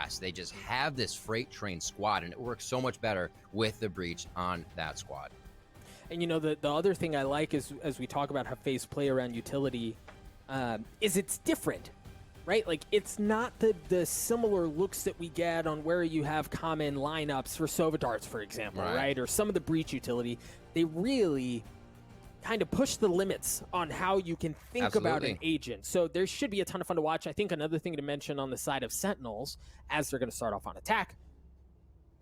fast. They just have this freight train squad, and it works so much better with the breach on that squad. And you know, the other thing I like is, as we talk about how FaZe play around utility, is it's different, right? Like, it's not the similar looks that we get on where you have common lineups for Sova darts, for example, right? Or some of the breach utility. They really kind of push the limits on how you can think about an agent. So there should be a ton of fun to watch. I think another thing to mention on the side of Sentinels, as they're going to start off on attack,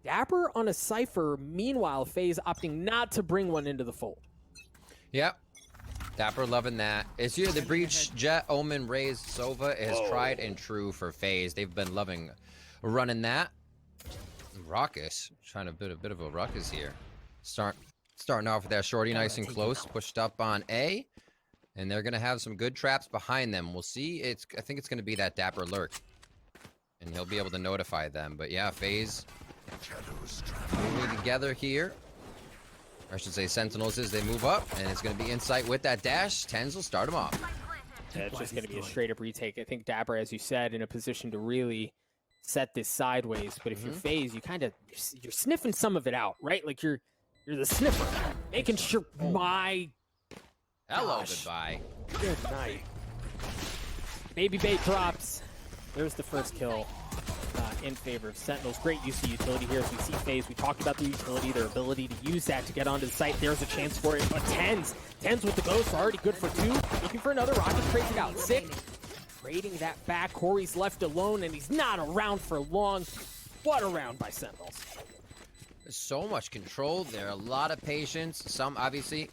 Dapper on a Cypher, meanwhile, FaZe opting not to bring one into the fold. Yep. Dapper loving that. It's here the breach, Jet, Omen, Raze, Sova is tried and true for FaZe. They've been loving running that. Raucous, trying to build a bit of a ruckus here. Starting off with that shorty nice and close, pushed up on A, and they're going to have some good traps behind them. We'll see. I think it's going to be that Dapper lurk, and he'll be able to notify them. But yeah, FaZe moving together here. Or I should say Sentinels as they move up, and it's going to be Insight with that dash. Tens will start them off. Yeah, it's just going to be a straight-up retake. I think Dapper, as you said, in a position to really set this sideways. But if you're FaZe, you're sniffing some of it out, right? Like you're the sniffer, making sure my... Hello, goodbye. Good night. Baby bait drops. There's the first kill in favor of Sentinels. Great use of utility here as we see FaZe. We talked about the utility, their ability to use that to get onto the site. There's a chance for it, but Tens with the ghost, already good for 2. Looking for another rocket, trades it out. Sick. Trading that back. Corey's left alone, and he's not around for long. What a round by Sentinels. There's so much control there, a lot of patience. Some, obviously,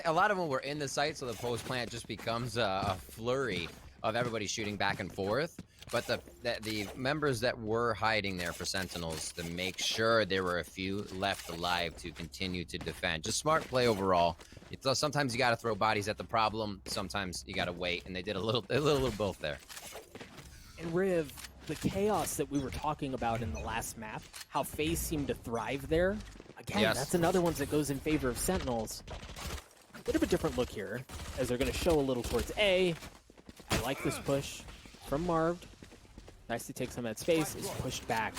a lot of them were in the site, so the post plant just becomes a flurry of everybody shooting back and forth. But the members that were hiding there for Sentinels, to make sure there were a few left alive to continue to defend. Just smart play overall. Sometimes you got to throw bodies at the problem. Sometimes you got to wait, and they did a little both there. And Riv, the chaos that we were talking about in the last map, how FaZe seemed to thrive there. Again, that's another one that goes in favor of Sentinels. A bit of a different look here, as they're going to show a little towards A. I like this push from Marv. Nice to take some of that space. Is pushed back.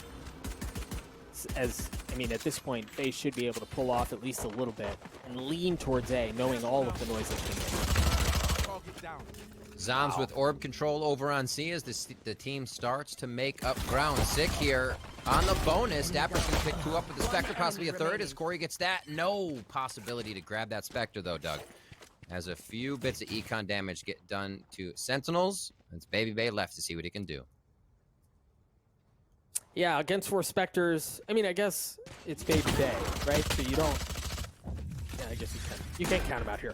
I mean, at this point, FaZe should be able to pull off at least a little bit and lean towards A, knowing all of the noise that's been made. Zoms with orb control over on C as the team starts to make up ground. Sick here on the bonus. Dapper's going to pick 2 up with the Spectre, possibly a 3rd as Corey gets that. No possibility to grab that Spectre, though, Doug. As a few bits of econ damage get done to Sentinels, it's Baby Bay left to see what he can do. Yeah, against 4 Spectres, I mean, I guess it's Baby Bay, right? So you don't... Yeah, I guess you can't count him out here.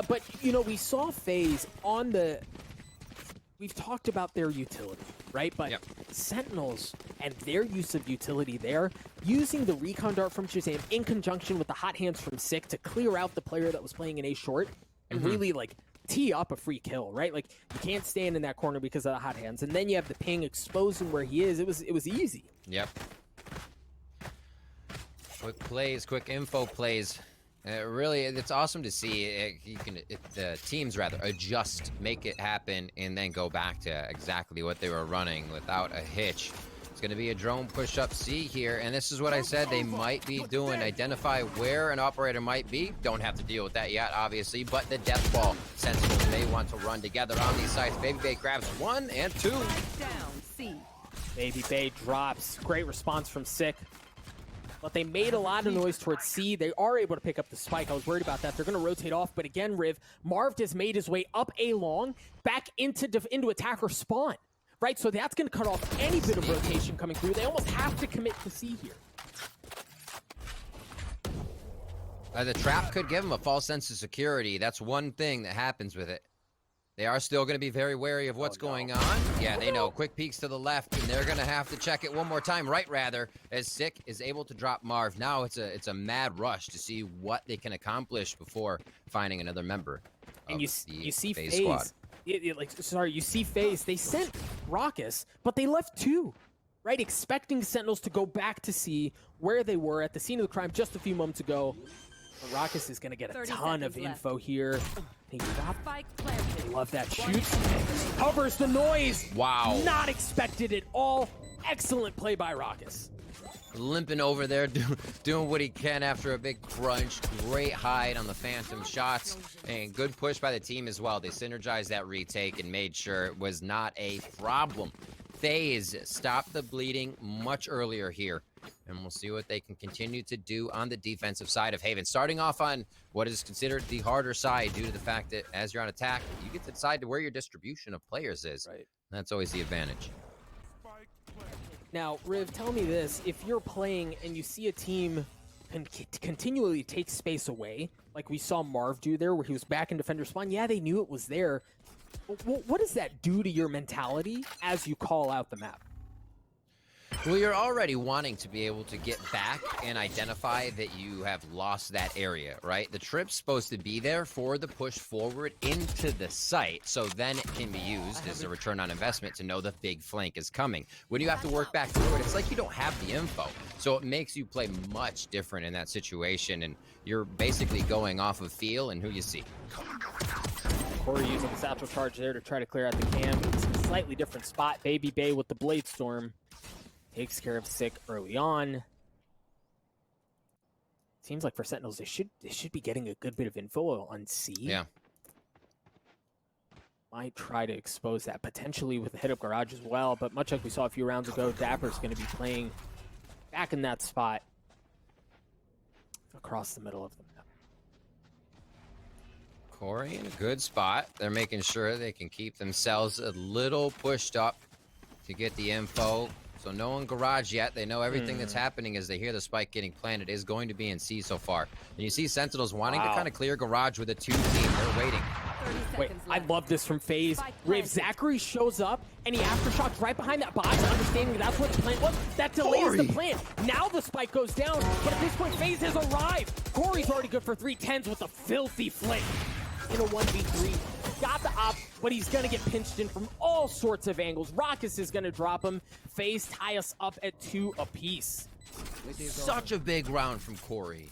But, you know, we saw FaZe on the... We've talked about their utility, right? But Sentinels and their use of utility there, using the recon dart from Shazam in conjunction with the hot hands from Sick to clear out the player that was playing in A short and really, like, tee up a free kill, right? Like, you can't stand in that corner because of the hot hands. And then you have the ping exposing where he is. It was easy. Yep. Quick plays, quick info plays. Really, it's awesome to see. The teams rather adjust, make it happen, and then go back to exactly what they were running without a hitch. It's going to be a drone push up C here, and this is what I said they might be doing. Identify where an operator might be. Don't have to deal with that yet, obviously, but the death ball. Sentinels may want to run together on these sides. Baby Bay grabs 1 and 2. Baby Bay drops. Great response from Sick. But they made a lot of noise towards C. They are able to pick up the spike. I was worried about that. They're going to rotate off. But again, Riv, Marv has made his way up A long, back into attacker spawn. Right? So that's going to cut off any bit of rotation coming through. They almost have to commit to C here. The trap could give them a false sense of security. That's one thing that happens with it. They are still going to be very wary of what's going on. Yeah, they know. Quick peeks to the left, and they're going to have to check it one more time. Right, rather, as Sick is able to drop Marv. Now it's a mad rush to see what they can accomplish before finding another member. And you see FaZe squad. You see FaZe. They sent Raucous, but they left 2. Right, expecting Sentinels to go back to see where they were at the scene of the crime just a few moments ago. Raucous is going to get a ton of info here. I love that shoot. Covers the noise. Wow. Not expected at all. Excellent play by Raucus. Limping over there, doing what he can after a big crunch. Great hide on the phantom shots, and good push by the team as well. They synergized that retake and made sure it was not a problem. FaZe stopped the bleeding much earlier here, and we'll see what they can continue to do on the defensive side of Haven. Starting off on what is considered the harder side due to the fact that as you're on attack, you get to decide where your distribution of players is. Right. That's always the advantage. Now, Riv, tell me this. If you're playing and you see a team continually take space away, like we saw Marv do there where he was back in defender spawn, yeah, they knew it was there. But what does that do to your mentality as you call out the map? Well, you're already wanting to be able to get back and identify that you have lost that area, right? The trip's supposed to be there for the push forward into the site, so then it can be used as a return on investment to know the big flank is coming. When you have to work back through it, it's like you don't have the info. So it makes you play much different in that situation, and you're basically going off of feel and who you see. Corey using the satchel charge there to try to clear out the cam. It's a slightly different spot. Baby Bay with the Blade Storm takes care of Sick early on. Seems like for Sentinels, they should be getting a good bit of info on C. Yeah. Might try to expose that potentially with the hit up garage as well, but much like we saw a few rounds ago, Dapper's going to be playing back in that spot across the middle of the map. Corey in a good spot. They're making sure they can keep themselves a little pushed up to get the info. So no one garage yet. They know everything that's happening as they hear the spike getting planted is going to be in C so far. And you see Sentinels wanting to kind of clear garage with a 2 team. They're waiting. Wait, I love this from FaZe. Riv Zachary shows up, and he aftershocks right behind that box, understanding that's what the plan was. That delays the plan. Now the spike goes down, but at this point, FaZe has arrived. Corey's already good for 310s with a filthy flick in a 1v3. Got the op, but he's going to get pinched in from all sorts of angles. Raucus is going to drop him. FaZe tie us up at 2 apiece. Such a big round from Corey.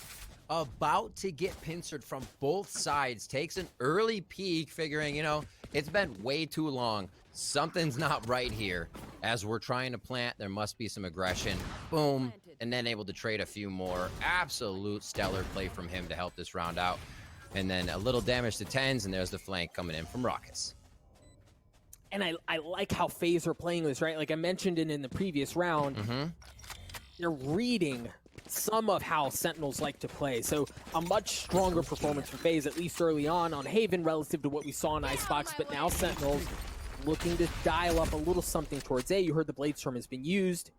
About to get pincered from both sides. Takes an early peek, figuring, you know, it's been way too long. Something's not right here. As we're trying to plant, there must be some aggression. Boom. And then able to trade a few more. Absolute stellar play from him to help this round out. And then a little damage to 10s, and there's the flank coming in from Raucus. And I like how FaZe are playing this, right? Like I mentioned it in the previous round. They're reading some of how Sentinels like to play. So a much stronger performance from FaZe, at least early on Haven, relative to what we saw in Icebox. But now Sentinels looking to dial up a little something towards A. You heard the Blade Storm has been used.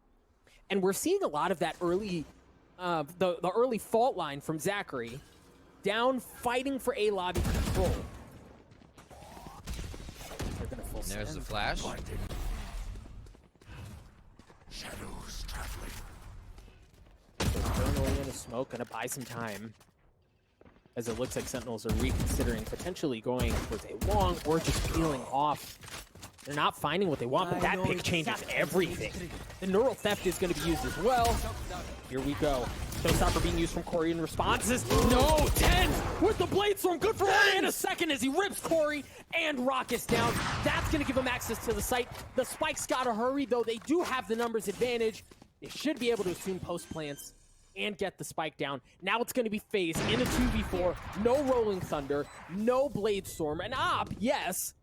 And we're seeing a lot of that early, the early fault line from Zachary. Down, fighting for A lobby control. They're gonna full There's send. the flash. Shadows traveling. Internally in a smoke, gonna buy some time. As it looks like Sentinels are reconsidering potentially going towards a long or just peeling off. They're not finding what they want, but that pick changes everything. The neural theft is going to be used as well. Here we go. Showstopper being used from Corey in responses. No, 10 with the Blade Storm. Good for only in a second as he rips Corey and Raucus down. That's going to give him access to the site. The Spike's got to hurry, though. They do have the numbers advantage. They should be able to assume post plants and get the spike down. Now it's going to be FaZe in a 2v4. No Rolling Thunder, no Blade Storm. An op, yes.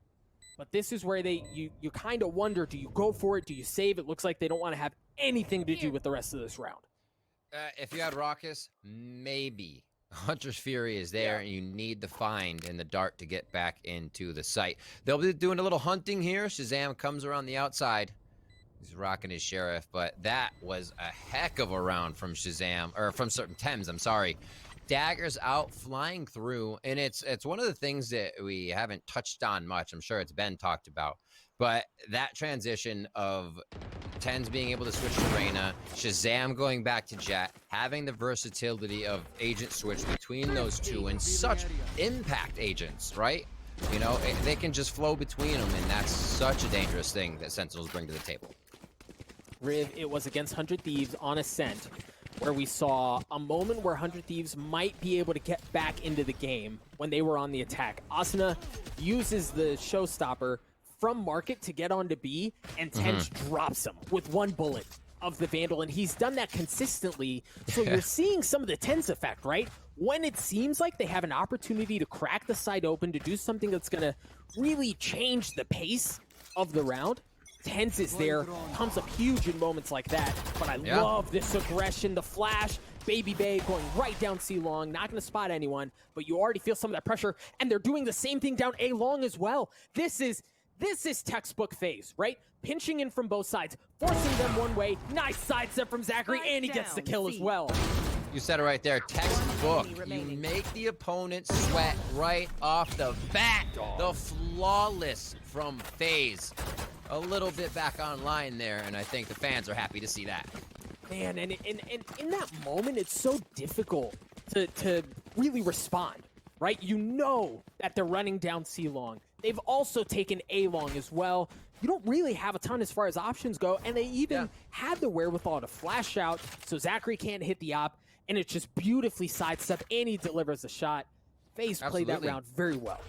But this is where you kind of wonder, do you go for it? Do you save? It looks like they don't want to have anything to do with the rest of this round. If you had Raucus, maybe. Hunter's Fury is there, and you need the find and the dart to get back into the site. They'll be doing a little hunting here. Shazam comes around the outside. He's rocking his Sheriff, but that was a heck of a round from Shazam, or from certain Thames, I'm sorry. Daggers out, flying through, and it's one of the things that we haven't touched on much. I'm sure it's been talked about, but that transition of Tens being able to switch to Reyna, Shazam going back to Jet, having the versatility of agent switch between those two, and such impact agents, right? You know, they can just flow between them, and that's such a dangerous thing that Sentinels bring to the table. Riv, it was against 100 Thieves on Ascent, where we saw a moment where 100 Thieves might be able to get back into the game when they were on the attack. Asuna uses the Showstopper, from market to get onto B, and Tenz drops him with 1 bullet of the Vandal, and he's done that consistently. So you're seeing some of the Tenz effect, right? When it seems like they have an opportunity to crack the side open, to do something that's going to really change the pace of the round, Tenz is there, comes up huge in moments like that. But I love this aggression, the flash, Baby Bay going right down C long, not going to spot anyone, but you already feel some of that pressure, and they're doing the same thing down A long as well. This is textbook FaZe, right? Pinching in from both sides, forcing them one way. Nice sidestep from Zachary, and he gets the kill as well. You said it right there, textbook. You make the opponent sweat right off the bat. The flawless from FaZe. A little bit back online there, and I think the fans are happy to see that. Man, and in that moment, it's so difficult to really respond, right? You know that they're running down C long. They've also taken A long as well. You don't really have a ton as far as options go, and they even had the wherewithal to flash out, so Zachary can't hit the op, and it's just beautifully sidestep, and he delivers a shot. FaZe played that round very well.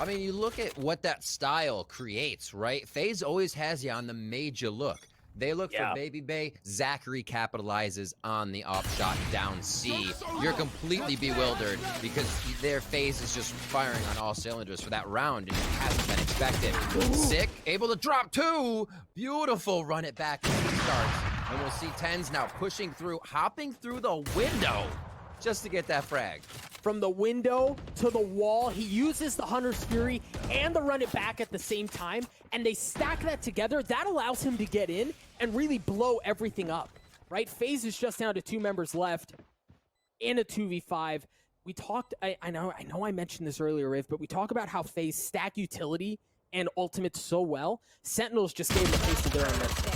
I mean, you look at what that style creates, right? FaZe always has you on the major look. They look for Baby Bay. Zachary capitalizes on the off shot down C. You're completely bewildered because their FaZe is just firing on all cylinders for that round, and it hasn't been expected. Sick, able to drop 2. Beautiful, run it back as he starts. And we'll see Tenz now pushing through, hopping through the window just to get that frag. From the window to the wall, he uses the Hunter's Fury and the run it back at the same time, and they stack that together. That allows him to get in and really blow everything up, right? FaZe is just down to 2 members left in a 2v5. We talked, I know I mentioned this earlier, Riv, but we talk about how FaZe stack utility and ultimate so well. Sentinels just gave them a taste of their own medicine.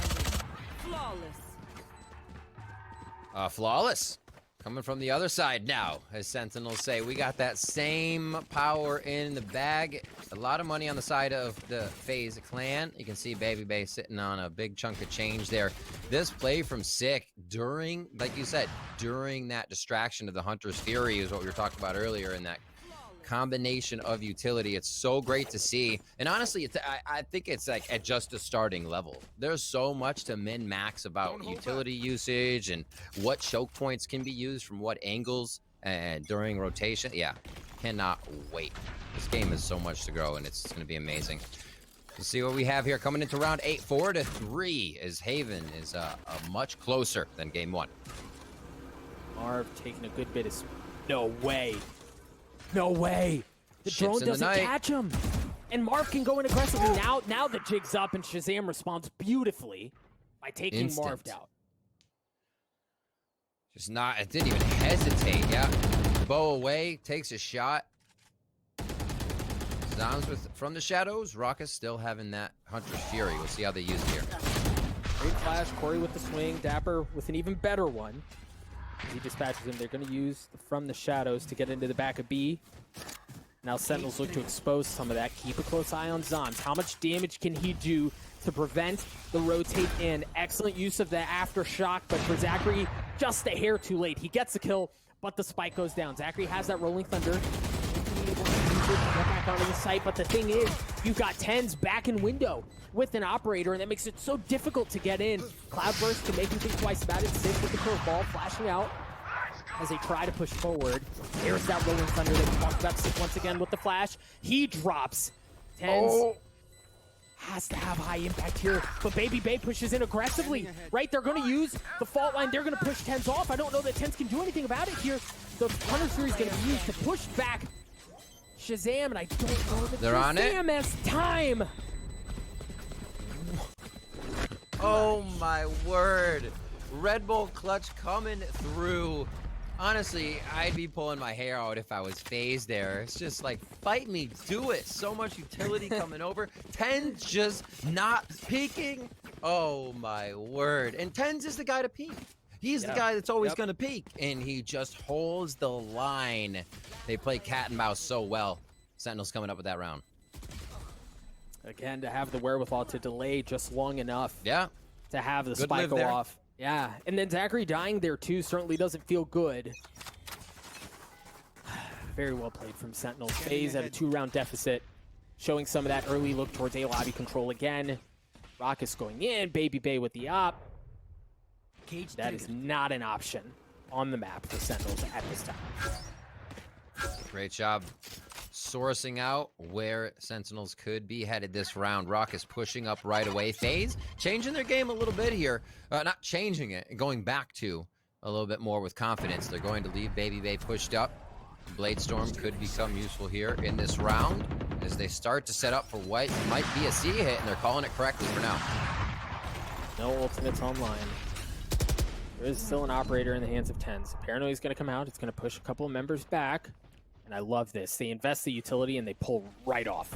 Flawless. Coming from the other side now, as Sentinels say. We got that same power in the bag. A lot of money on the side of the FaZe clan. You can see Baby Bay sitting on a big chunk of change there. This play from Sick during, like you said, during that distraction of the Hunter's Fury is what we were talking about earlier, in that combination of utility. It's so great to see, and honestly, I think it's like at just a starting level. There's so much to min-max about utility usage and what choke points can be used from what angles and during rotation. Yeah, cannot wait. This game has so much to grow, and it's going to be amazing. Let's see what we have here coming into round 8, 4-3, as Haven is much closer than game 1. Marv taking a good bit of no way. No way. The drone doesn't catch him. And Marv can go in aggressively. Now the jig's up, and Shazam responds beautifully by taking Marv out. Just not, it didn't even hesitate. Yeah. Bow away, takes a shot. Zom's from the shadows. Rockus still having that Hunter's Fury. We'll see how they use it here. Great flash. Corey with the swing. Dapper with an even better one. He dispatches him. They're going to use from the shadows to get into the back of B. Now Sentinels look to expose some of that. Keep a close eye on Zoms. How much damage can he do to prevent the rotate in? Excellent use of the aftershock, but for Zachary, just a hair too late. He gets the kill, but the spike goes down. Zachary has that Rolling Thunder. Get back onto the site, but the thing is, you've got Tenz back in window with an operator, and that makes it so difficult to get in. Cloudburst can make him think twice about it. Sick with the curveball, flashing out as they try to push forward. There's that Rolling Thunder that we talked about. Sick once again with the flash. He drops. Tenz has to have high impact here, but Baby Bay pushes in aggressively, right? They're going to use the fault line. They're going to push Tenz off. I don't know that Tenz can do anything about it here. The Hunter's Fury is going to be used to push back Shazam, and I don't know that Shazam has time. Oh my word. Red Bull clutch coming through. Honestly, I'd be pulling my hair out if I was FaZe there. It's just like, fight me, do it. So much utility coming over. Tenz just not peeking. Oh my word. And Tenz is the guy to peek. He's the guy that's always going to peek, and he just holds the line. They play cat and mouse so well. Sentinels coming up with that round. Again, to have the wherewithal to delay just long enough to have the spike go off. Yeah, and then Zachary dying there too certainly doesn't feel good. Very well played from Sentinels. FaZe at a 2-round deficit. showing some of that early look towards A lobby control again. Raucous going in, Baby Bay with the op. That is not an option on the map for Sentinels at this time. Great job sourcing out where Sentinels could be headed this round. Raucous pushing up right away. FaZe changing their game a little bit here. Not changing it, going back to a little bit more with confidence. They're going to leave Baby Bay pushed up. Bladestorm could become useful here in this round as they start to set up for what might be a C hit, and they're calling it correctly for now. No ultimates online. There is still an operator in the hands of TenZ. Paranoia is going to come out. It's going to push a couple of members back. And I love this. They invest the utility and they pull right off.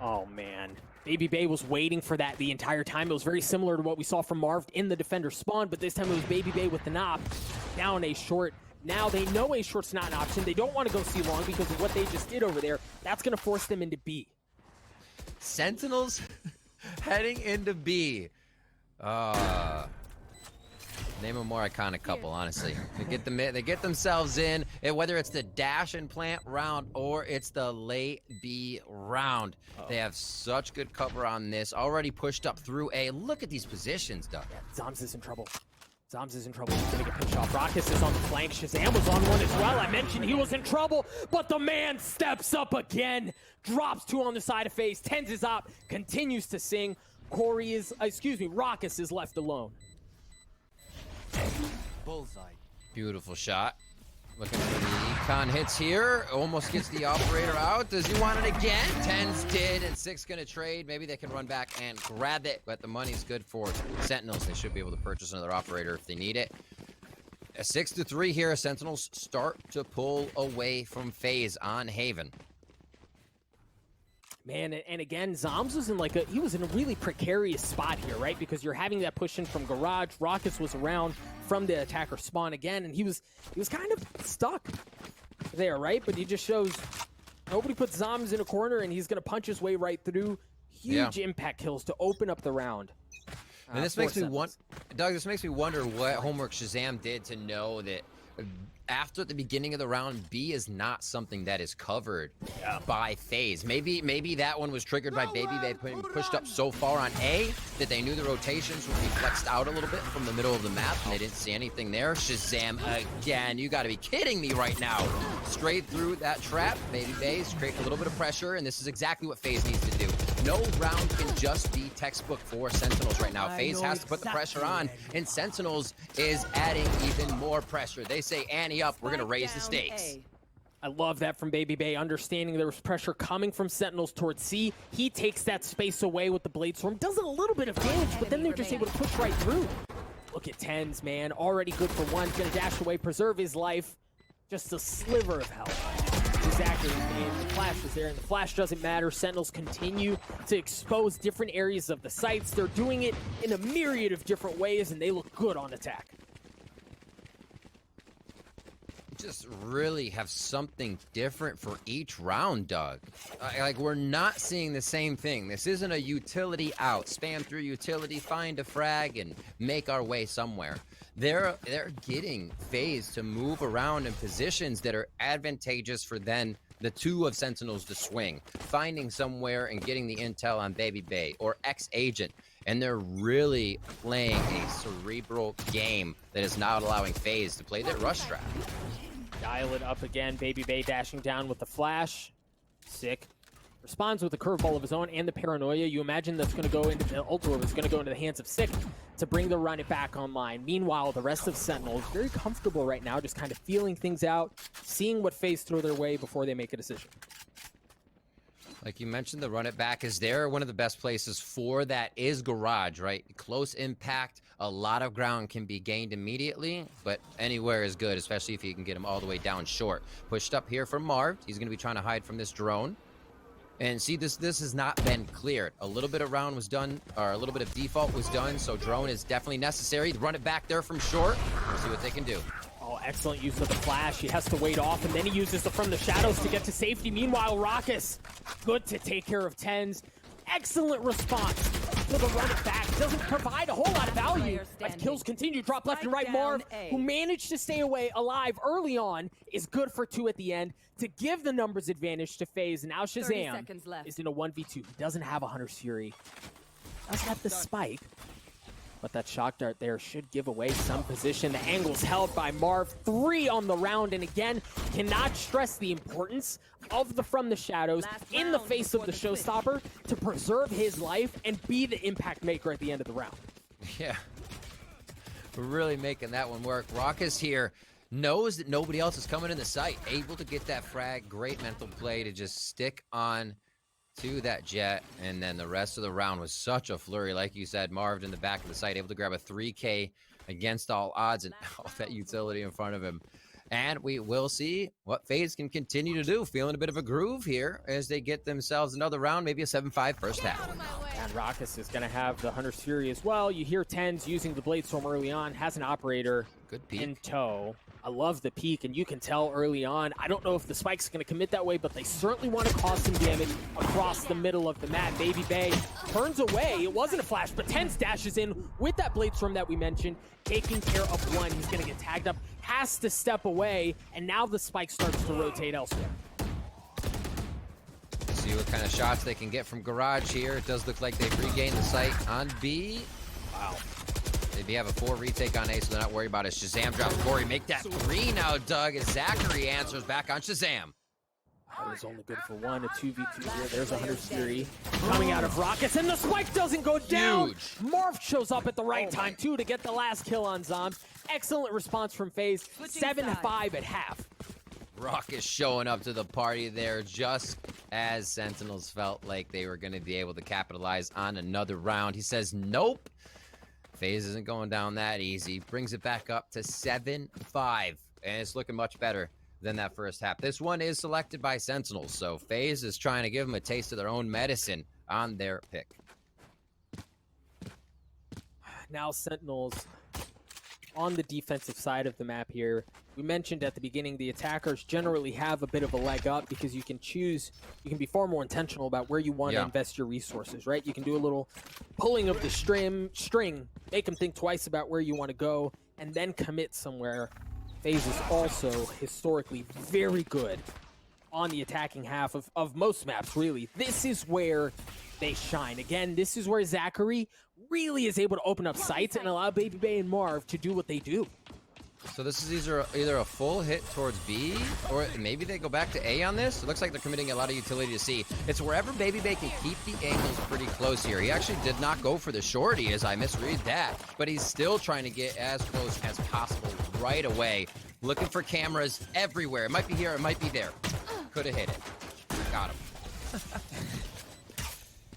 Oh, man. Baby Bay was waiting for that the entire time. It was very similar to what we saw from Marv in the defender spawn, but this time it was Baby Bay with the knock down A short. Now they know A short's not an option. They don't want to go C long because of what they just did over there. That's going to force them into B. Sentinels heading into B. Name a more iconic couple, honestly. They get themselves in, and whether it's the dash and plant round or it's the late B round. They have such good cover on this. Already pushed up through A. Look at these positions, Doug. Zoms is in trouble. Zoms is in trouble. He's gonna get pinched off. Raucous is on the flank. Shazam was on one as well. I mentioned he was in trouble, but the man steps up again. Drops two on the side of FaZe. TenZ is up. Continues to sing. Raucous is left alone. Bullseye. Beautiful shot. Looking for the econ hits here. Almost gets the operator out. Does he want it again? TenZ did, and 6 gonna trade. Maybe they can run back and grab it, but the money's good for Sentinels. They should be able to purchase another operator if they need it. A 6-3 here. Sentinels start to pull away from FaZe on Haven. Man, and again, Zoms was he was in a really precarious spot here, right? Because you're having that push in from Garage. Raucous was around from the attacker spawn again, and he was kind of stuck there, right? But he just shows nobody puts Zoms in a corner, and he's gonna punch his way right through. Huge impact kills to open up the round. And this makes me wonder, Doug. This makes me wonder what homework Shazam did to know that after the beginning of the round, B is not something that is covered by FaZe. Maybe that one was triggered by Baby Bay being pushed up so far on A that they knew the rotations would be flexed out a little bit from the middle of the map, and they didn't see anything there. Shazam again. You got to be kidding me right now. Straight through that trap. Baby Bay's creating a little bit of pressure, and this is exactly what FaZe needs to do. No round can just be textbook for Sentinels right now. FaZe has to put the pressure on, and Sentinels is adding even more pressure. They say, ante up, we're going to raise the stakes. I love that from Baby Bay, understanding there was pressure coming from Sentinels towards C. He takes that space away with the Bladestorm, does a little bit of damage, but then they're just able to push right through. Look at TenZ, man, already good for one. He's going to dash away, preserve his life. Just a sliver of health. Exactly, and the flash is there, and the flash doesn't matter. Sentinels continue to expose different areas of the sites. They're doing it in a myriad of different ways, and they look good on attack. Just really have something different for each round, Doug. Like, we're not seeing the same thing. This isn't a utility out, spam through utility, find a frag, and make our way somewhere. They're getting FaZe to move around in positions that are advantageous for then the two of Sentinels to swing, finding somewhere and getting the intel on Baby Bay or X-Agent. And they're really playing a cerebral game that is not allowing FaZe to play their rush strat. Dial it up again. Baby Bay dashing down with the flash. Sick. Responds with a curveball of his own and the paranoia. You imagine that's going to go into the Ultor is going to go into the hands of Sick to bring the run it back online. Meanwhile, the rest of Sentinels very comfortable right now, just kind of feeling things out, seeing what FaZe throw their way before they make a decision. Like you mentioned, the run it back is there. One of the best places for that is Garage, right? Close impact, a lot of ground can be gained immediately, but anywhere is good, especially if you can get him all the way down short. Pushed up here from Marv. He's going to be trying to hide from this drone. And see, this has not been cleared. A little bit of round was done, or a little bit of default was done, so drone is definitely necessary. Run it back there from short. We'll see what they can do. Oh, excellent use of the flash. He has to wait off, and then he uses the from the shadows to get to safety. Meanwhile, Raucous, good to take care of TenZ. Excellent response for the run it back. Doesn't provide a whole lot of value. Player But standing. kills continue to drop left and right. Spike Marv, down A. who managed to stay alive early on, is good for 2 at the end to give the numbers advantage to FaZe. Now 30 Shazam seconds left. is in a 1v2. He doesn't have a Hunter's Fury. Does have the spike. But that shock dart there should give away some position. The angle's held by Marv. 3 on the round, and again, cannot stress the importance of the From the Shadows Last in the round face of before the the switch. showstopper to preserve his life and be the impact maker at the end of the round. Yeah. We're really making that one work. Raucous here knows that nobody else is coming in the sight. Able to get that frag. Great mental play to just stick on to that jet, and then the rest of the round was such a flurry. Like you said, Marv in the back of the site, able to grab a 3K against all odds and all that utility in front of him. And we will see what FaZe can continue to do. Feeling a bit of a groove here as they get themselves another round, maybe a 7-5 first half. And Raucous is going to have the Hunter's Fury as well. You hear Tens using the Blade Storm early on, has an operator Good peek. in tow. I love the peek, and you can tell early on. I don't know if the Spike's going to commit that way, but they certainly want to cause some damage across the middle of the map. Baby Bay turns away. It wasn't a flash, but Tens dashes in with that Blade Storm that we mentioned, taking care of one. He's going to get tagged up, has to step away, and now the Spike starts to rotate elsewhere. See what kind of shots they can get from Garage here. It does look like they've regained the site on B. Wow. They have a 4 retake on A, so they're not worried about it. Shazam drops Corey. Make that 3 now, Doug, as Zachary answers back on Shazam. That was only good for 1, a 2v2 here. There's a Hunter's Fury coming out of Rockets, and the Spike doesn't go down. Huge. Marv shows up at the right time, too, to get the last kill on Zombs. Excellent response from FaZe. 7-5 at half. Rocket showing up to the party there just as Sentinels felt like they were going to be able to capitalize on another round. He says, nope. FaZe isn't going down that easy. Brings it back up to 7-5. And it's looking much better than that first half. This one is selected by Sentinels, so FaZe is trying to give them a taste of their own medicine on their pick. Now Sentinels on the defensive side of the map here. We mentioned at the beginning the attackers generally have a bit of a leg up because you can be far more intentional about where you want to invest your resources, right? You can do a little pulling of the string, make them think twice about where you want to go, and then commit somewhere. FaZe is also historically very good on the attacking half of most maps, really. This is where they shine. Again, this is where Zachary really is able to open up sights and allow Baby Bay and Marv to do what they do. So this is either a full hit towards B, or maybe they go back to A on this. It looks like they're committing a lot of utility to C. It's wherever Baby Bay can keep the angles pretty close here. He actually did not go for the shorty, as I misread that, but he's still trying to get as close as possible right away. Looking for cameras everywhere. It might be here, it might be there. Could have hit it. Got him.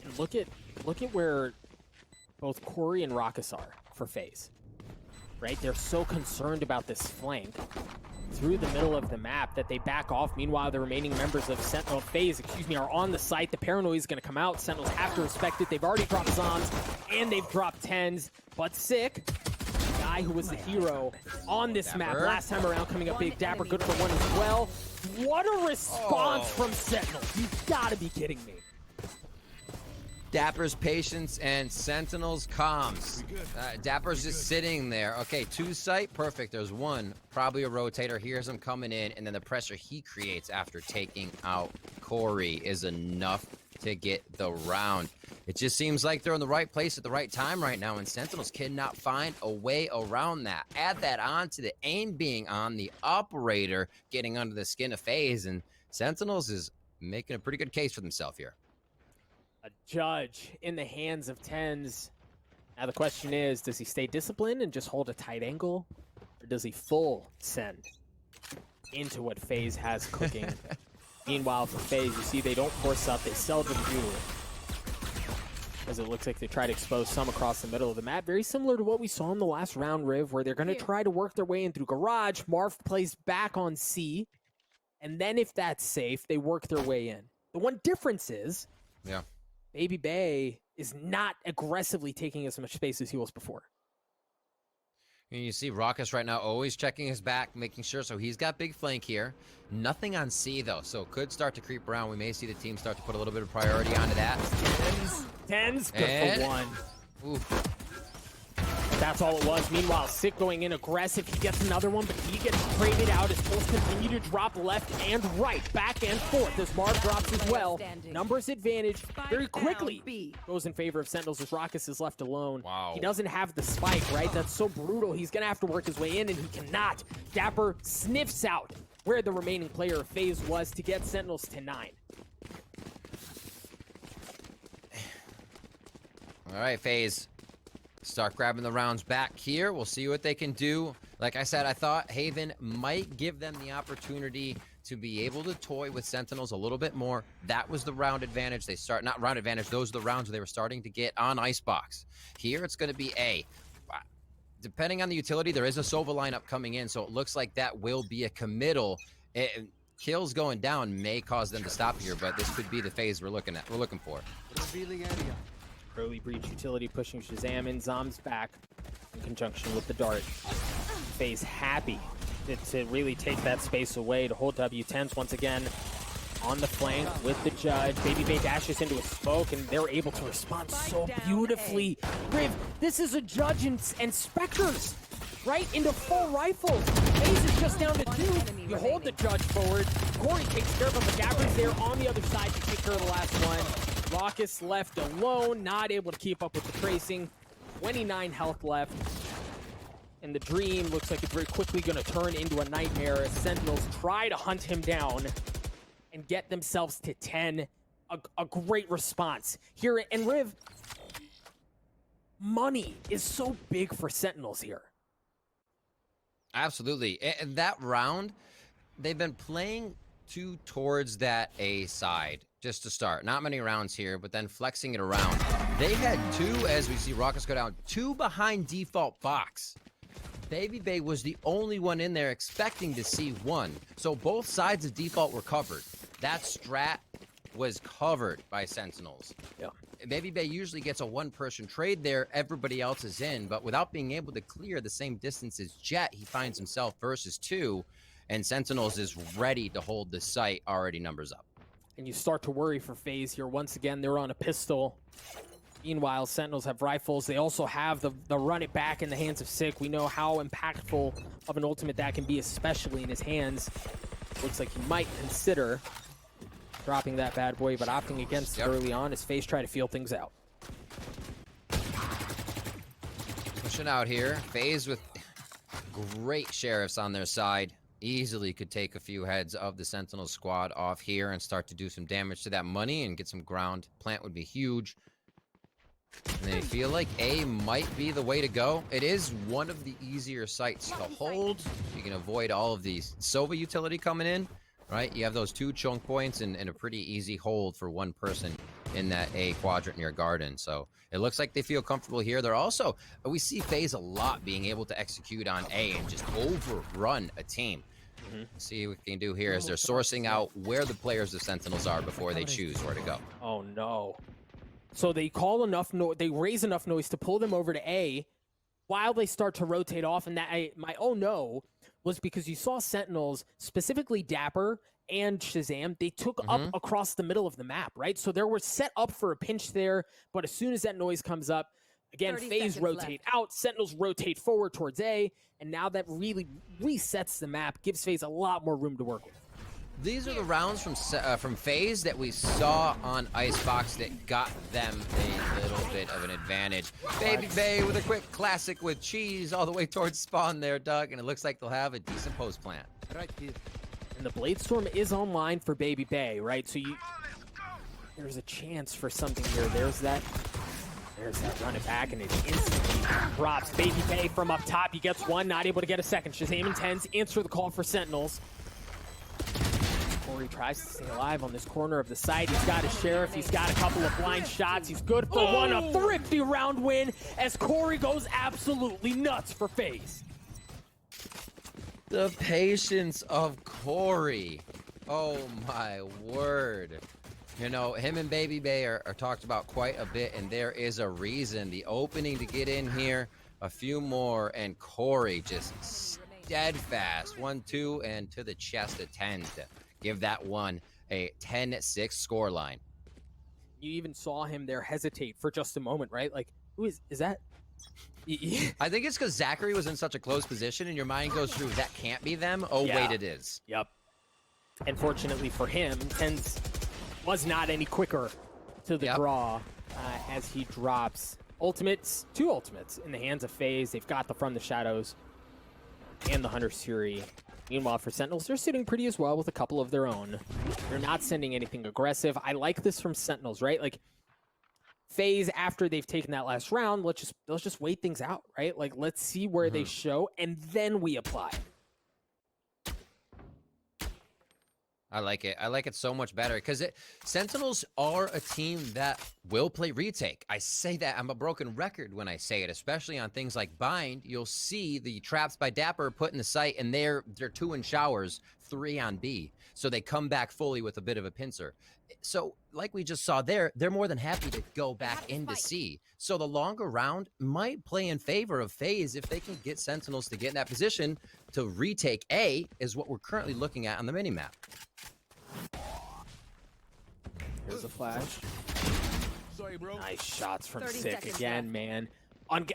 And look at where both Corey and Raucous are for FaZe. Right? They're so concerned about this flank through the middle of the map that they back off. Meanwhile, the remaining members of FaZe, are on the site. The paranoia is going to come out. Sentinels have to respect it. They've already dropped Zombs, and they've dropped Tens. But Sick, the guy who was the hero on this map last time around, coming up big. Dapper, good for 1 as well. What a response from Sentinels. You've got to be kidding me. Dapper's patience and Sentinel's comms. Dapper's just sitting there. Okay, 2 site, perfect. There's 1, probably a rotator. Here's him coming in, and then the pressure he creates after taking out Corey is enough to get the round. It just seems like they're in the right place at the right time right now, and Sentinels cannot find a way around that. Add that on to the aim being on, the operator getting under the skin of FaZe, and Sentinels is making a pretty good case for themselves here. A judge in the hands of Tens. Now the question is, does he stay disciplined and just hold a tight angle? Or does he full send into what FaZe has cooking? Meanwhile, for FaZe, you see they don't force up. They seldom do it. As it looks like they try to expose some across the middle of the map. Very similar to what we saw in the last round, Riv, where they're going to try to work their way in through Garage. Marv plays back on C. And then if that's safe, they work their way in. The one difference is... Baby Bay is not aggressively taking as much space as he was before. And you see Raucous right now always checking his back, making sure. So he's got big flank here. Nothing on C, though, so could start to creep around. We may see the team start to put a little bit of priority onto that. Tens, good And for one. Oof. That's all it was. Meanwhile, Sick going in aggressive. He gets another one, but he gets traded out as Pulse continue to drop left and right, back and forth as Marv drops as well. Numbers advantage very quickly goes in favor of Sentinels as Raucous is left alone. Wow. He doesn't have the spike, right? That's so brutal. He's going to have to work his way in, and he cannot. Dapper sniffs out where the remaining player of FaZe was to get Sentinels to 9. All right, FaZe. Start grabbing the rounds back here. We'll see what they can do. Like I said, I thought Haven might give them the opportunity to be able to toy with Sentinels a little bit more. That was the round advantage. They start, not round advantage, those are the rounds they were starting to get on Icebox. Here it's going to be A. Depending on the utility, there is a Sova lineup coming in, so it looks like that will be a committal. Kills going down may cause them to stop here, but this could be the FaZe we're looking for. Revealing area. Early breach utility pushing Shazam in. Zom's back in conjunction with the dart. FaZe happy to really take that space away to hold W10s once again on the flank with the Judge. Baby Bay dashes into a smoke and they're able to respond so beautifully. Riv, this is a Judge and Spectres, right? Into full rifles. FaZe is just down to 2. You hold the Judge forward. Corey takes care of him, but Dapper's there on the other side to take care of the last one. Raucous left alone, not able to keep up with the tracing. 29 health left. And the dream looks like it's very quickly going to turn into a nightmare as Sentinels try to hunt him down and get themselves to 10. A great response here. And Riv, money is so big for Sentinels here. Absolutely. And that round, they've been playing towards that A side just to start. Not many rounds here, but then flexing it around. They had 2, as we see Raucous go down, 2 behind default box. Baby Bay was the only one in there expecting to see 1. So both sides of default were covered. That strat was covered by Sentinels. Yeah. Baby Bay usually gets a one-person trade there. Everybody else is in, but without being able to clear the same distance as Jet, he finds himself versus 2, and Sentinels is ready to hold the site, already numbers up. And you start to worry for FaZe here. Once again, they're on a pistol. Meanwhile, Sentinels have rifles. They also have the run it back in the hands of Sick. We know how impactful of an ultimate that can be, especially in his hands. Looks like he might consider dropping that bad boy, but opting against it early on as FaZe try to feel things out. Pushing out here. FaZe with great sheriffs on their side. Easily could take a few heads of the Sentinel squad off here and start to do some damage to that money and get some ground. Plant would be huge. And they feel like A might be the way to go. It is one of the easier sites to hold. You can avoid all of these Sova utility coming in, right? You have those 2 choke points and a pretty easy hold for one person in that A quadrant near Garden. So it looks like they feel comfortable here. They're also, we see FaZe a lot being able to execute on A and just overrun a team. See what we can do here as they're sourcing out where the players of Sentinels are before they choose where to go. Oh no. So they call enough they raise enough noise to pull them over to A while they start to rotate off, and that my oh no was because you saw Sentinels, specifically Dapper and Shazam, they took up across the middle of the map, right? So they were set up for a pinch there, but as soon as that noise comes up, again, FaZe rotate out, Sentinels rotate forward towards A, and now that really resets the map, gives FaZe a lot more room to work with. These are the rounds from FaZe that we saw on Icebox that got them a little bit of an advantage. Baby Bay with a quick classic with cheese all the way towards spawn there, Doug, and it looks like they'll have a decent post plant. Right here. And the Blade Storm is online for Baby Bay, right? So there's a chance for something here. There's that run it back, and it instantly drops. Baby Bay from up top, he gets 1, not able to get a second. Shazam and Tens answer the call for Sentinels. Corey tries to stay alive on this corner of the site. He's got his sheriff. He's got a couple of blind shots. He's good for 1. A thrifty round win as Corey goes absolutely nuts for FaZe. The patience of Corey. Oh my word. You know, him and Baby Bay are talked about quite a bit, and there is a reason. The opening to get in here A few more, and Corey just steadfast. 1-2, and to the chest attend. Give that one a 10-6 scoreline. You even saw him there hesitate for just a moment, right? Like, who is that? I think it's because Zachary was in such a close position, and your mind goes through, that can't be them. Oh, Yeah. wait, it is. Yep. And fortunately for him, Tens was not any quicker to the draw as he drops ultimates, 2 ultimates in the hands of FaZe. They've got the From the Shadows and the Hunter's Fury. Meanwhile, for Sentinels, they're sitting pretty as well with a couple of their own. They're not sending anything aggressive. I like this from Sentinels, right? Like, FaZe, after they've taken that last round, let's just wait things out, right? Like, let's see where they show, and then we apply. I like it. I like it so much better because Sentinels are a team that will play retake. I say that. I'm a broken record when I say it, especially on things like Bind. You'll see the traps by Dapper put in the site, and they're 2 in showers, 3 on B. So they come back fully with a bit of a pincer. So like we just saw there, they're more than happy to go back into C. So the longer round might play in favor of FaZe if they can get Sentinels to get in that position to retake A, is what we're currently looking at on the minimap. Here's a flash. Sorry, bro. Nice shots from 30 Sick seconds again, left. man.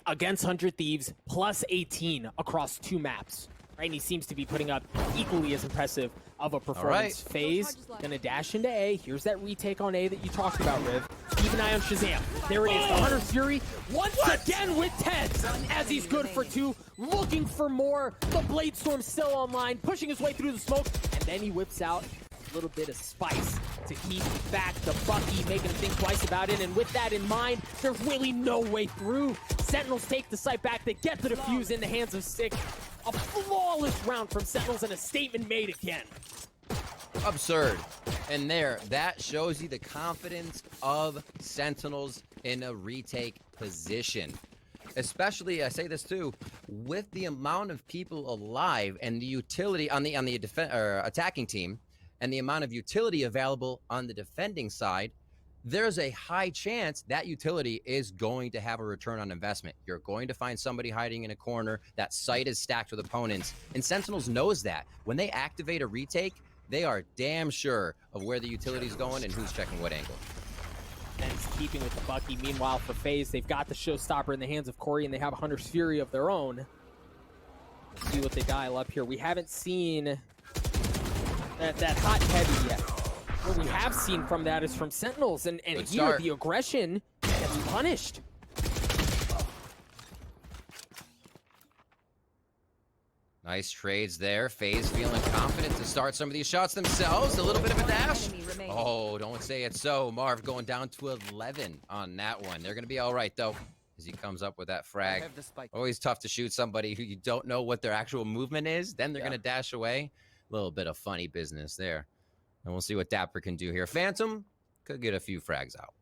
Against 100 Thieves, plus 18 across 2 maps. Right, and he seems to be putting up equally as impressive of a performance. FaZe gonna dash into A. Here's that retake on A that you talked about, Riv. Keep an eye on Shazam. There it is, the Hunter's Fury once again with Tens as he's good for 2, looking for more. The Blade Storm still online, pushing his way through the smoke, and then he whips out a little bit of spice to keep back the Bucky, making him think twice about it. And with that in mind, there's really no way through. Sentinels take the site back. They get the defuse in the hands of Sick. A flawless round from Sentinels and a statement made again. Absurd. And there, that shows you the confidence of Sentinels in a retake position. Especially, I say this too, with the amount of people alive and the utility on the attacking team, and the amount of utility available on the defending side, there's a high chance that utility is going to have a return on investment. You're going to find somebody hiding in a corner. That site is stacked with opponents. And Sentinels knows that. When they activate a retake, they are damn sure of where the utility is going and who's checking what angle. And it's keeping with the Bucky. Meanwhile, for FaZe, they've got the showstopper in the hands of Corey, and they have a Hunter's Fury of their own. Let's see what they dial up here. We haven't seen that hot heavy yet. What we have seen from that is from Sentinels, and here start. the aggression gets punished. Nice trades there. FaZe feeling confident to start some of these shots themselves. A little bit of a dash. Oh, don't say it so. Marv going down to 11 on that one. They're going to be all right, though, as he comes up with that frag. Always tough to shoot somebody who you don't know what their actual movement is. Then they're going to dash away. A little bit of funny business there. And we'll see what Dapper can do here. Phantom could get a few frags out.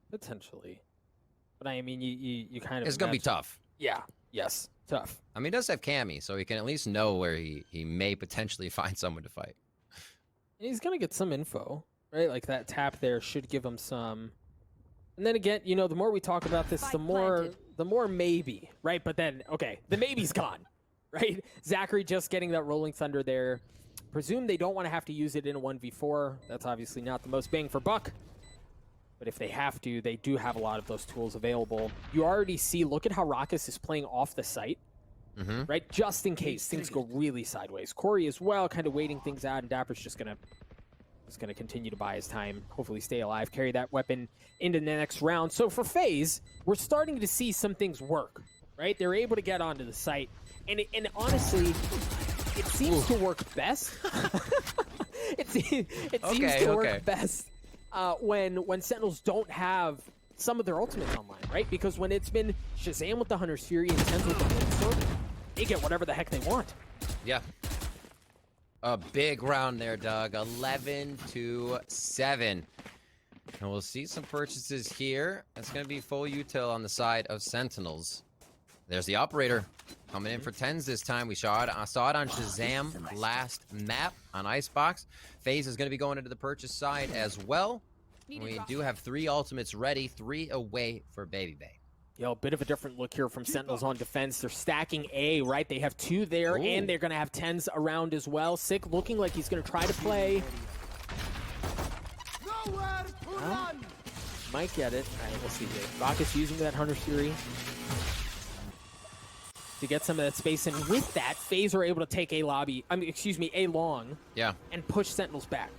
Potentially. But I mean, you kind of... It's going to be tough. Yeah. Yes. Tough. I mean, he does have Cammy, so he can at least know where he may potentially find someone to fight. He's going to get some info, right? Like that tap there should give him some... And then again, you know, the more we talk about this, the more maybe, right? But then, okay, the maybe's gone, right? Zachary just getting that Rolling Thunder there. Presume they don't want to have to use it in a 1v4. That's obviously not the most bang for buck. But if they have to, they do have a lot of those tools available. You already see, look at how Raucus is playing off the site, right? Just in case things go really sideways. Corey as well, kind of waiting things out, and Dapper's just gonna continue to buy his time, hopefully stay alive, carry that weapon into the next round. So for FaZe, we're starting to see some things work, right? They're able to get onto the site, and honestly, it seems to work best. it seems to work best when Sentinels don't have some of their ultimates online, right? Because when it's been Shazam with the Hunter's Fury and Tens with the Blade Storm, they get whatever the heck they want. Yeah. A big round there, Doug. 11-7. And we'll see some purchases here. It's going to be full util on the side of Sentinels. There's the operator coming in for Tens this time. We saw it on Shazam last map on Icebox. FaZe is going to be going into the purchase side as well. We do have 3 ultimates ready, 3 away for Baby Bay. Yo, a bit of a different look here from Sentinels on defense. They're stacking A, right? They have 2 there, Ooh. and they're going to have 10s around as well. Sick looking like he's going to try to play. Well, might get it. All right, we'll see here. Rocket's using that Hunter's Fury to get some of that space, and with that, FaZe are able to take A lobby. A long. Yeah. And push Sentinels back.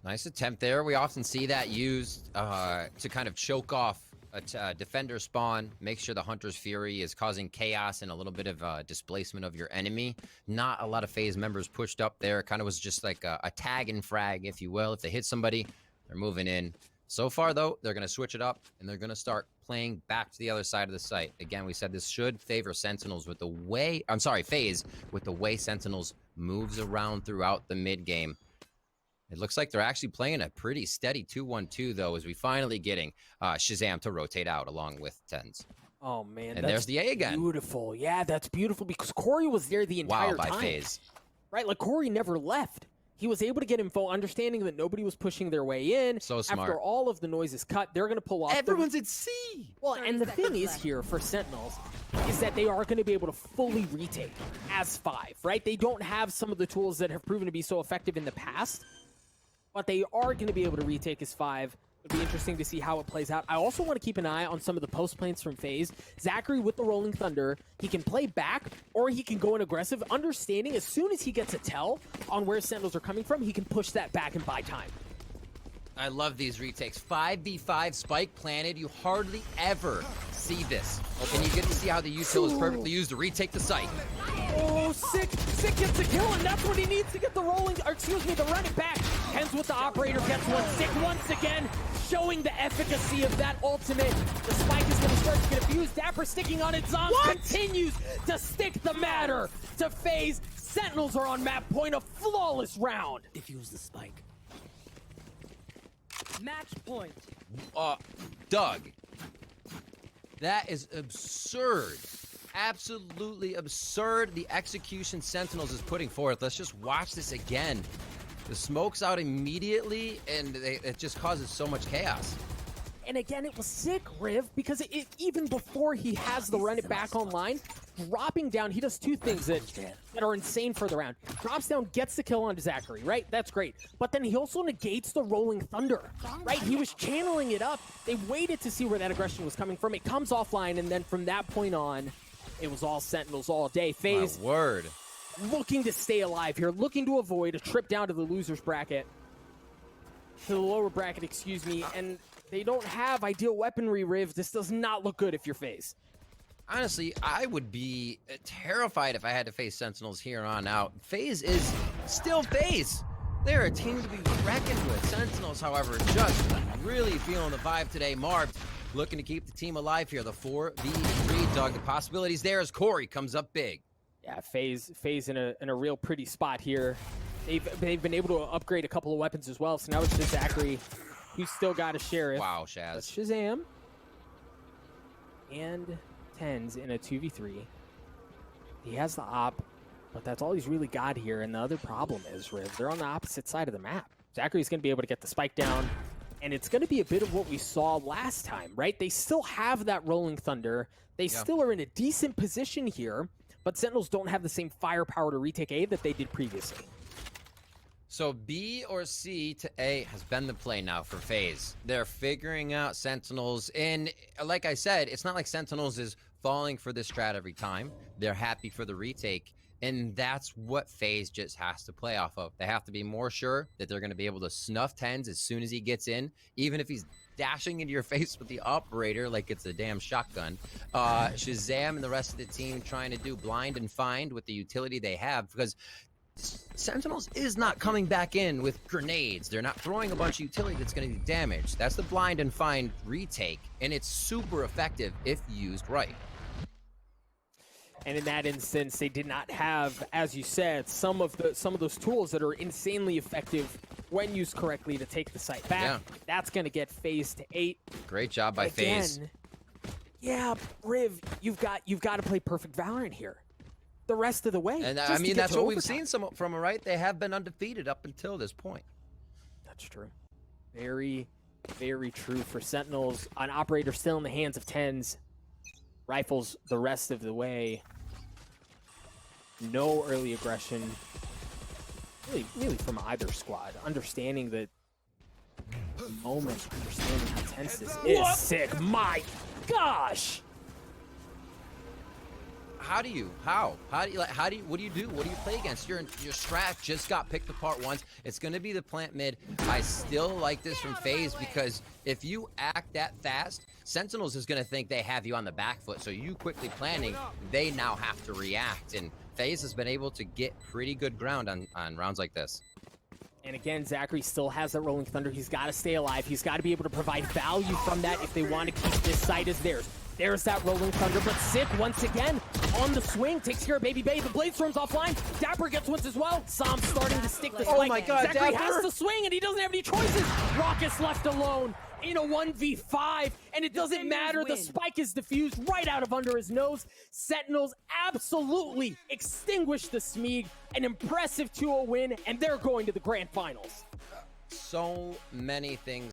Nice attempt there. We often see that used to kind of choke off a defender spawn, make sure the Hunter's Fury is causing chaos and a little bit of displacement of your enemy. Not a lot of FaZe members pushed up there. It kind of was just like a tag and frag, if you will. If they hit somebody, they're moving in. So far, though, they're going to switch it up, and they're going to start playing back to the other side of the site. Again, we said this should favor Sentinels with the way... I'm sorry, FaZe, with the way Sentinels moves around throughout the mid-game. It looks like they're actually playing a pretty steady 2-1-2, though, as we finally getting Shazam to rotate out along with 10s. Oh, man. And there's the A again. Beautiful. Yeah, that's beautiful because Corey was there the entire time. Wow, by FaZe. Right, like Corey never left. He was able to get info, understanding that nobody was pushing their way in. So smart. After all of the noise is cut, they're going to pull off. Everyone's at C. Well, and the thing is here for Sentinels is that they are going to be able to fully retake as 5, right? They don't have some of the tools that have proven to be so effective in the past, but they are going to be able to retake as 5. It'll be interesting to see how it plays out. I also want to keep an eye on some of the post planes from FaZe. Zachary with the Rolling Thunder, he can play back or he can go in aggressive, understanding as soon as he gets a tell on where Sentinels are coming from, he can push that back and buy time. I love these retakes. 5v5 spike planted. You hardly ever see this. And you get to see how the util is perfectly used to retake the site. Oh, Sick gets a kill, and that's what he needs to get the rolling, or excuse me, to run it back. Hens with the operator gets one. Sick once again, showing the efficacy of that ultimate. The spike is going to start to get abused. Dapper sticking on it. Zombs continues to stick the matter to FaZe. Sentinels are on map point, a flawless round. Defuse the spike. Match point. Doug, that is absurd. Absolutely absurd, the execution Sentinels is putting forth. Let's just watch this again. The smoke's out immediately, and it just causes so much chaos. And again, it was sick, Riv, because even before he has the run it back online, dropping down, he does 2 things that are insane for the round. Drops down, gets the kill onto Zachary, right? That's great. But then he also negates the Rolling Thunder, right? He was channeling it up. They waited to see where that aggression was coming from. It comes offline, and then from that point on, it was all Sentinels all day. FaZe My word. looking to stay alive here, looking to avoid a trip down to the loser's bracket. To the lower bracket, excuse me, and they don't have ideal weaponry, Riv. This does not look good if you're FaZe. Honestly, I would be terrified if I had to face Sentinels here on out. FaZe is still FaZe. They're a team to be reckoned with. Sentinels, however, just really feeling the vibe today. Marv looking to keep the team alive here. The 4v3, Doug. The possibilities there as Corey comes up big. Yeah, FaZe in a real pretty spot here. They've been able to upgrade a couple of weapons as well. So now it's just Zachary, who's still got a sheriff. Wow, Shaz. But Shazam and 10s in a 2v3. He has the op, but that's all he's really got here. And the other problem is, Riv, they're on the opposite side of the map. Zachary's going to be able to get the spike down, and it's going to be a bit of what we saw last time, right? They still have that Rolling Thunder. They still are in a decent position here, but Sentinels don't have the same firepower to retake A that they did previously. So B or C to A has been the play now for FaZe. They're figuring out Sentinels, and like I said, it's not like Sentinels is falling for this strat every time. They're happy for the retake, and that's what FaZe just has to play off of. They have to be more sure that they're going to be able to snuff 10s as soon as he gets in, even if he's dashing into your face with the operator like it's a damn shotgun. Shazam and the rest of the team trying to do blind and find with the utility they have, because Sentinels is not coming back in with grenades. They're not throwing a bunch of utility that's going to do damage. That's the blind and find retake, and it's super effective if used right. And in that instance, they did not have, as you said, some of those tools that are insanely effective when used correctly to take the site back. Yeah. That's going to get FaZe to 8. Great job by FaZe. Yeah, Riv, you've got to play perfect Valorant here the rest of the way. And just I to mean, get that's to what we've overtime. seen from them, right? They have been undefeated up until this point. That's true. Very, Very true for Sentinels. An operator still in the hands of Tens. Rifles the rest of the way. No early aggression. Really from either squad. Understanding that the moment, understanding how tense this is. Sick. My gosh! What do you do? What do you play against? Your strat just got picked apart once. It's going to be the plant mid. I still like this from FaZe because if you act that fast, Sentinels is going to think they have you on the back foot. So you quickly planning, they now have to react. And FaZe has been able to get pretty good ground on rounds like this. And again, Zachary still has that Rolling Thunder. He's got to stay alive. He's got to be able to provide value from that if they want to keep this site as theirs. There's that Rolling Thunder, but Sick once again on the swing, takes care of Baby Bay. The Blade Storm's offline. Dapper gets once as well. Sam's starting to stick the spike. Oh my God, Zachary Dapper has to swing, and he doesn't have any choices. Rocket's left alone in a 1v5, and it doesn't matter. The spike is diffused right out of under his nose. Sentinels absolutely extinguish the Smeeg. An impressive 2-0 win, and they're going to the grand finals. So many things